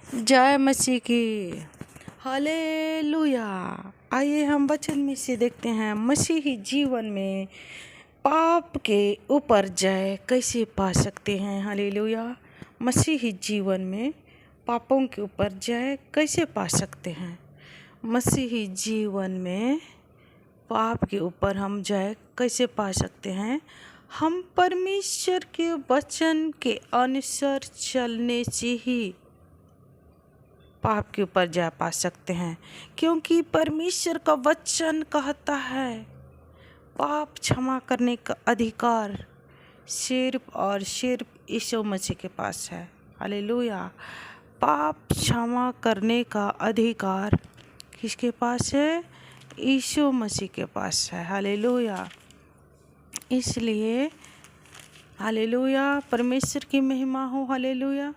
जय मसीह की। हालेलुया। आइए हम वचन में से देखते हैं मसीही जीवन में पाप के ऊपर जय कैसे पा सकते हैं। हालेलुया। मसीही जीवन में पापों के ऊपर जय कैसे पा सकते हैं। मसीही जीवन में पाप के ऊपर हम जय कैसे पा सकते हैं। हम परमेश्वर के वचन के अनुसार चलने से ही पाप के ऊपर जय पा सकते हैं, क्योंकि परमेश्वर का वचन कहता है पाप क्षमा करने का अधिकार सिर्फ और सिर्फ यीशु मसीह के पास है। हालेलुया। पाप क्षमा करने का अधिकार किसके पास है? यीशु मसीह के पास है। हालेलुया। इसलिए हालेलुया, परमेश्वर की महिमा हो। हालेलुया।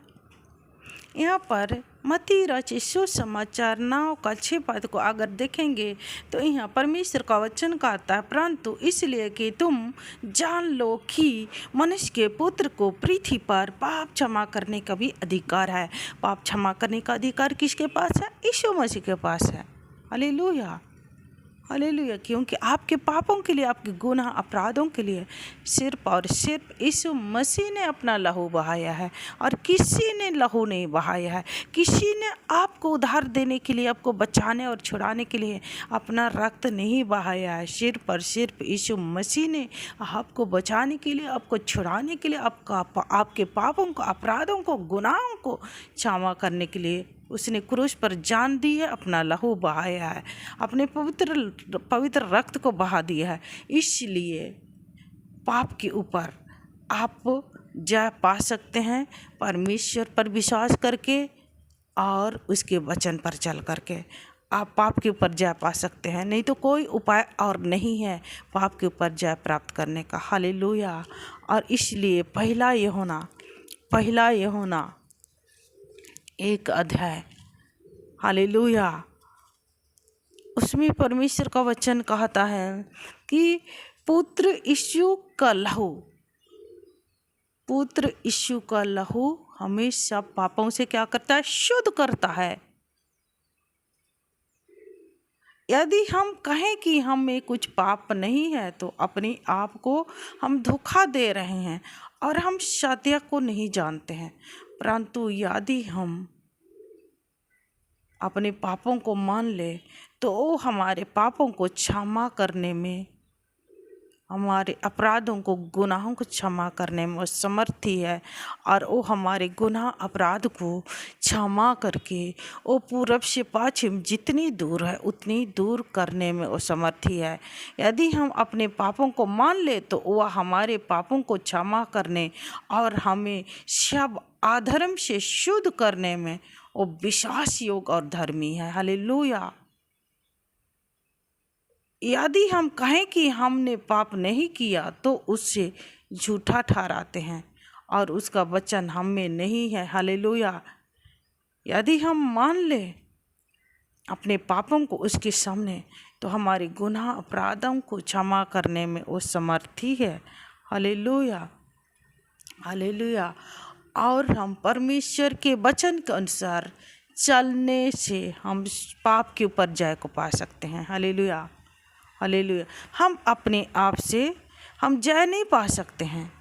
यहाँ पर मत्ती रचित सुसमाचार 9 का 6 पद को अगर देखेंगे तो यहाँ परमेश्वर का वचन कहता है, परंतु इसलिए कि तुम जान लो कि मनुष्य के पुत्र को पृथ्वी पर पाप क्षमा करने का भी अधिकार है। पाप क्षमा करने का अधिकार किसके पास है? यीशु मसीह के पास है। हालेलुया। हालेलुया। क्योंकि आपके पापों के लिए, आपके गुनाह अपराधों के लिए सिर्फ और सिर्फ यीशु मसीह ने अपना लहू बहाया है, और किसी ने लहू नहीं बहाया है। किसी ने आपको उद्धार देने के लिए, आपको बचाने और छुड़ाने के लिए अपना रक्त नहीं बहाया है। सिर्फ और सिर्फ यीशु मसीह ने आपको बचाने के लिए, आपको छुड़ाने के लिए, आपके पापों को, अपराधों को, गुनाहों को क्षमा करने के लिए उसने क्रूस पर जान दी है, अपना लहू बहाया है, अपने पवित्र रक्त को बहा दिया है। इसलिए पाप के ऊपर आप जय पा सकते हैं परमेश्वर पर विश्वास करके और उसके वचन पर चल करके। आप पाप के ऊपर जय पा सकते हैं, नहीं तो कोई उपाय और नहीं है पाप के ऊपर जय प्राप्त करने का। हालेलुया। और इसलिए पहला यूहन्ना 1 अध्याय, हालेलुया, उसमें परमेश्वर का वचन कहता है कि पुत्र यीशु का लहू हमें सब पापों से क्या करता है? शुद्ध करता है। यदि हम कहें कि हम में कुछ पाप नहीं है तो अपने आप को हम धोखा दे रहे हैं और हम सत्य को नहीं जानते हैं। परंतु यदि हम अपने पापों को मान ले तो वो हमारे पापों को क्षमा करने में, हमारे अपराधों को, गुनाहों को क्षमा करने में वो समर्थी है। और वो हमारे गुनाह अपराध को क्षमा करके वो पूरब से पश्चिम जितनी दूर है उतनी दूर करने में वो समर्थी है। यदि हम अपने पापों को मान ले तो वह हमारे पापों को क्षमा करने और हमें सब अधर्म से शुद्ध करने में वो विश्वास योग्य और धर्मी है। हालेलुया। यदि हम कहें कि हमने पाप नहीं किया तो उससे झूठा ठहराते हैं और उसका वचन हम में नहीं है। हालेलुया। यदि हम मान ले अपने पापों को उसके सामने तो हमारे गुनाह अपराधों को क्षमा करने में वो समर्थी है। हालेलुया। हालेलुया। और हम परमेश्वर के वचन के अनुसार चलने से हम पाप के ऊपर जय को पा सकते हैं। हालेलुया। हालेलुया। हम अपने आप से हम जय नहीं पा सकते हैं,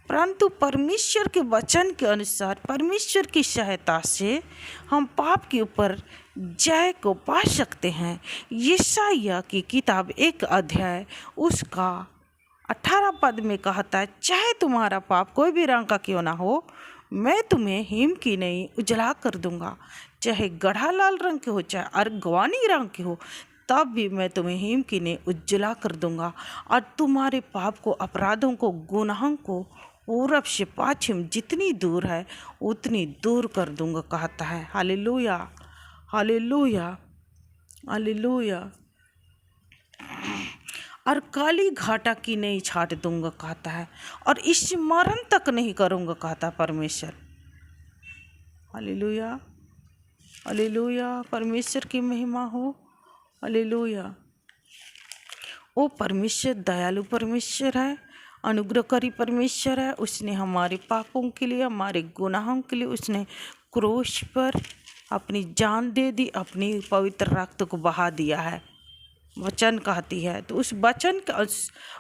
परंतु परमेश्वर के वचन के अनुसार, परमेश्वर की सहायता से हम पाप के ऊपर जय को पा सकते हैं। यशायाह की किताब 1 अध्याय उसका 18 पद में कहता है, चाहे तुम्हारा पाप कोई भी रंग का क्यों ना हो, मैं तुम्हें हिम की नहीं उजला कर दूंगा। चाहे गढ़ा लाल रंग के हो, चाहे अर्गवानी रंग के हो, तब भी मैं तुम्हें हिम की नहीं उज्जला कर दूंगा और तुम्हारे पाप को, अपराधों को, गुनाहों को पूरब से पश्चिम जितनी दूर है उतनी दूर कर दूंगा, कहता है। हालेलुया। हालेलुया। हालेलुया। और काली घाटा की नहीं छाट दूंगा, कहता है, और इस मरण तक नहीं करूंगा, कहता परमेश्वर। हालेलुया। हालेलुया। परमेश्वर की महिमा हो। हालेलुया। वो परमेश्वर दयालु परमेश्वर है, अनुग्रहकारी परमेश्वर है। उसने हमारे पापों के लिए, हमारे गुनाहों के लिए उसने क्रूस पर अपनी जान दे दी, अपनी पवित्र रक्त को बहा दिया है, वचन कहती है। तो उस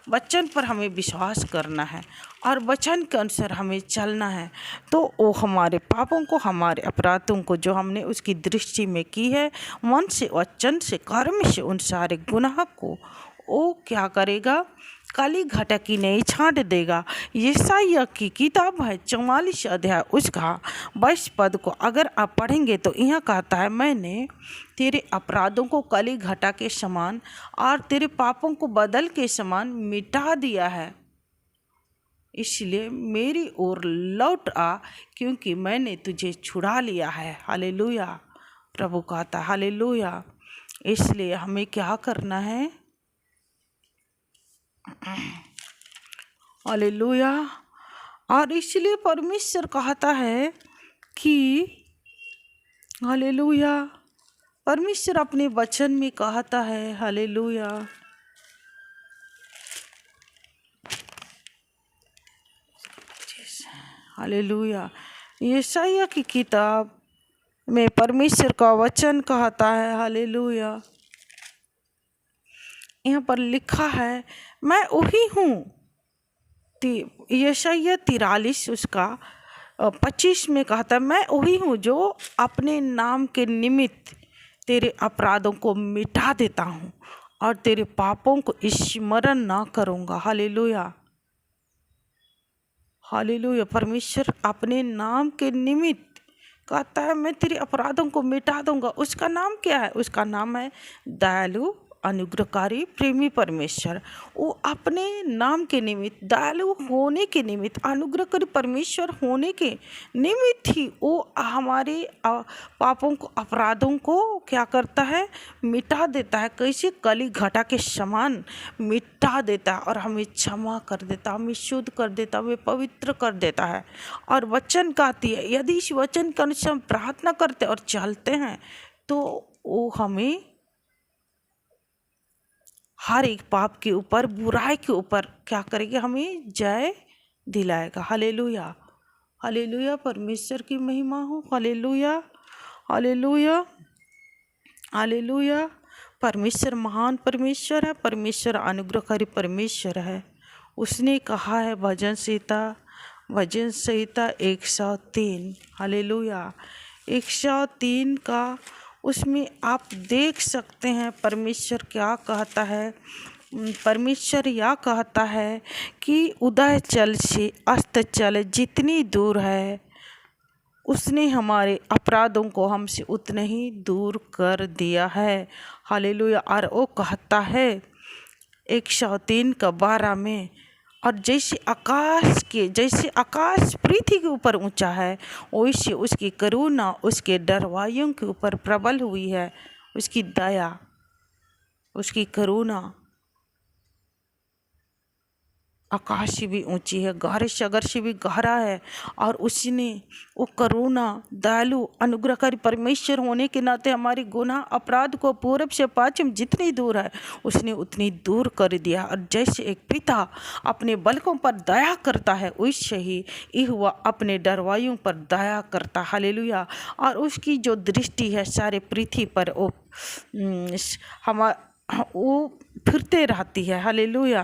वचन पर हमें विश्वास करना है और वचन के अनुसार हमें चलना है। तो वो हमारे पापों को, हमारे अपराधों को जो हमने उसकी दृष्टि में की है, मन से, वचन से, कर्म से, उन सारे गुनाह को वो क्या करेगा, काली घटा की नहीं छांट देगा। यशायाह की किताब है 44 अध्याय उसका 22 पद को अगर आप पढ़ेंगे तो यहाँ कहता है, मैंने तेरे अपराधों को काली घटा के समान और तेरे पापों को बदल के समान मिटा दिया है, इसलिए मेरी ओर लौट आ, क्योंकि मैंने तुझे छुड़ा लिया है। हालेलुया। प्रभु कहता है हालेलुया। इसलिए हमें क्या करना है, हालेलुया। और इसलिए परमेश्वर कहता है कि हालेलुया, परमेश्वर अपने वचन में कहता है हालेलुया, हालेलुया। यशायाह की किताब में परमेश्वर का वचन कहता है हालेलुया, यहाँ पर लिखा है, मैं वही हूँ। यशायाह 43 उसका 25 में कहता है, मैं वही हूँ जो अपने नाम के निमित्त तेरे अपराधों को मिटा देता हूँ और तेरे पापों को स्मरण ना करूँगा। Hallelujah, hallelujah. परमेश्वर अपने नाम के निमित्त कहता है, मैं तेरे अपराधों को मिटा दूंगा। उसका नाम क्या है? उसका नाम है दयालु, अनुग्रहकारी, प्रेमी परमेश्वर। वो अपने नाम के निमित्त, दयालु होने के निमित्त, अनुग्रहकारी परमेश्वर होने के निमित्त ही वो हमारे पापों को, अपराधों को क्या करता है, मिटा देता है। कैसे? कली घटा के समान मिटा देता है और हमें क्षमा कर देता, हमें शुद्ध कर देता, हमें पवित्र कर देता है। और वचन कहती है, यदि इस वचन के अनुसार हम प्रार्थना करते और चलते हैं तो वो हमें हर एक पाप के ऊपर, बुराई के ऊपर क्या करेगा, हमें जय दिलाएगा। Hallelujah, hallelujah. परमेश्वर की महिमा हो। Hallelujah, hallelujah, hallelujah. परमेश्वर महान परमेश्वर है, परमेश्वर अनुग्रहकारी परमेश्वर है। उसने कहा है भजन संहिता 103, हालेलुया, 103 का उसमें आप देख सकते हैं परमेश्वर क्या कहता है। परमेश्वर यह कहता है कि उदय चल से अस्त चल जितनी दूर है, उसने हमारे अपराधों को हमसे उतने ही दूर कर दिया है। हालेलुया। और वो कहता है 103 का 12 में, और जैसे आकाश पृथ्वी के ऊपर ऊंचा है, वैसे उसकी करुणा उसके डरवाइयों के ऊपर प्रबल हुई है। उसकी दया, उसकी करुणा आकाश से भी ऊंची है, गहरे सागर से भी गहरा है। और उसने वो करुणा, दयालु, अनुग्रहकारी परमेश्वर होने के नाते हमारे गुनाह, अपराध को पूरब से पश्चिम जितनी दूर है उसने उतनी दूर कर दिया। और जैसे एक पिता अपने बालकों पर दया करता है, वैसे ही यहोवा अपने डरवाइयों पर दया करता। हालेलुया। और उसकी जो दृष्टि है सारे पृथ्वी पर वो फिरते रहती है। हालेलुया।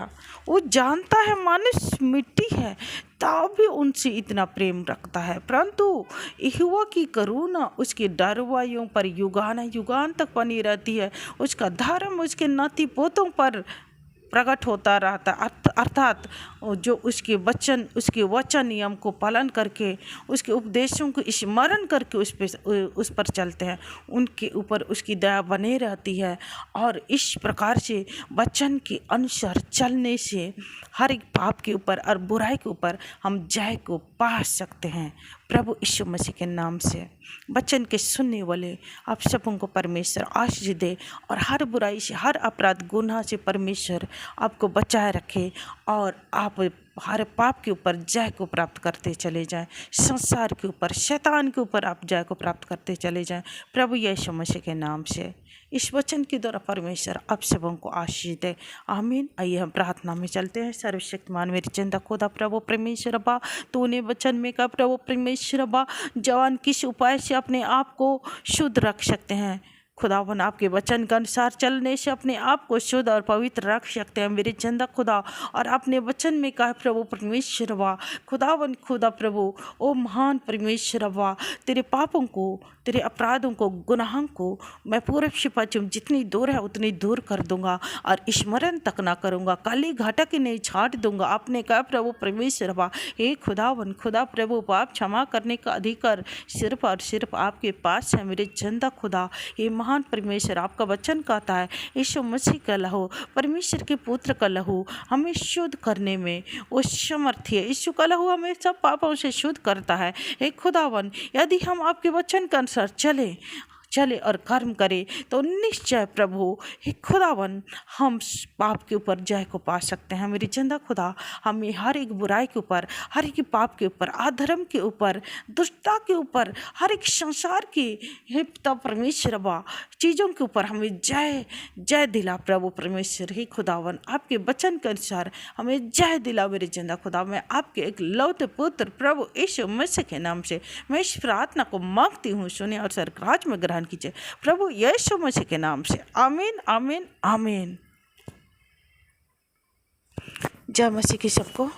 वो जानता है मनुष्य मिट्टी है, तब भी उनसे इतना प्रेम रखता है, परंतु यहोवा की करुणा उसके डरवाइयों पर युगान युगान तक बनी रहती है। उसका धर्म उसके नाती पोतों पर प्रकट होता रहता, अर्थात जो उसके वचन नियम को पालन करके, उसके उपदेशों को स्मरण करके उस पर चलते हैं, उनके ऊपर उसकी दया बने रहती है। और इस प्रकार से वचन के अनुसार चलने से हर एक पाप के ऊपर और बुराई के ऊपर हम जय को पा सकते हैं। प्रभु यीशु मसीह के नाम से वचन के सुनने वाले आप सबों को परमेश्वर आशीष दे और हर बुराई से, हर अपराध गुनाह से परमेश्वर आपको बचाए रखे और आप हर पाप के ऊपर जय को प्राप्त करते चले जाएं, संसार के ऊपर, शैतान के ऊपर आप जय को प्राप्त करते चले जाएं प्रभु यीशु मसीह के नाम से। इस वचन के द्वारा परमेश्वर आप सबों को आशीष दे, आमीन। आइए हम प्रार्थना में चलते हैं। सर्वशक्तिमान मेरी जिंदा खुदा प्रभु परमेश्वर अब्बा, तूने वचन में कहा प्रभु परमेश्वर अब्बा, जवान किस उपाय से अपने आप को शुद्ध रख सकते हैं। खुदावन आपके वचन के अनुसार चलने से अपने आप को शुद्ध और पवित्र रख सकते हैं मेरे जिंदा खुदा। और अपने वचन में कहा प्रभु परमेश्वर अब्बा, खुदावन खुदा प्रभु, ओ महान परमेश्वर अब्बा, तेरे पापों को, तेरे अपराधों को, गुनाहों को मैं पूर्व से पश्चिम जितनी दूर है उतनी दूर कर दूंगा और स्मरण तक ना करूंगा, काली घाटा की नहीं छाट दूंगा। आपने कहा प्रभु परमेश्वर अब्बा, हे खुदावन खुदा प्रभु, पाप क्षमा करने का अधिकार सिर्फ और सिर्फ आपके पास है मेरे जिंदा खुदा। ये महान परमेश्वर, आपका वचन कहता है यीशु मसीह का लहू, परमेश्वर के पुत्र का लहू हमें शुद्ध करने में वो समर्थी है। यीशु का लहू हमें सब पापों से शुद्ध करता है। हे खुदावन, यदि हम आपके वचन के अनुसार चले और कर्म करे तो निश्चय प्रभु हे खुदावन हम पाप के ऊपर जय को पा सकते हैं मेरी जिंदा खुदा। हमें हर एक बुराई के ऊपर, हर एक पाप के ऊपर, अधर्म के ऊपर, दुष्टता के ऊपर, हर एक संसार की हे पिता परमेश्वर अब्बा चीज़ों के ऊपर हमें जय दिला प्रभु परमेश्वर। हे खुदावन, आपके वचन के अनुसार हमें जय दिला मेरे जिंदा खुदा। मैं आपके एक लौते पुत्र प्रभु यीशु मसीह के नाम से मैं इस प्रार्थना को मांगती हूँ, सुने और सरकार में ग्रहण कीजिए प्रभु यीशु मसीह के नाम से, आमीन आमीन आमीन। जय मसीह की सबको।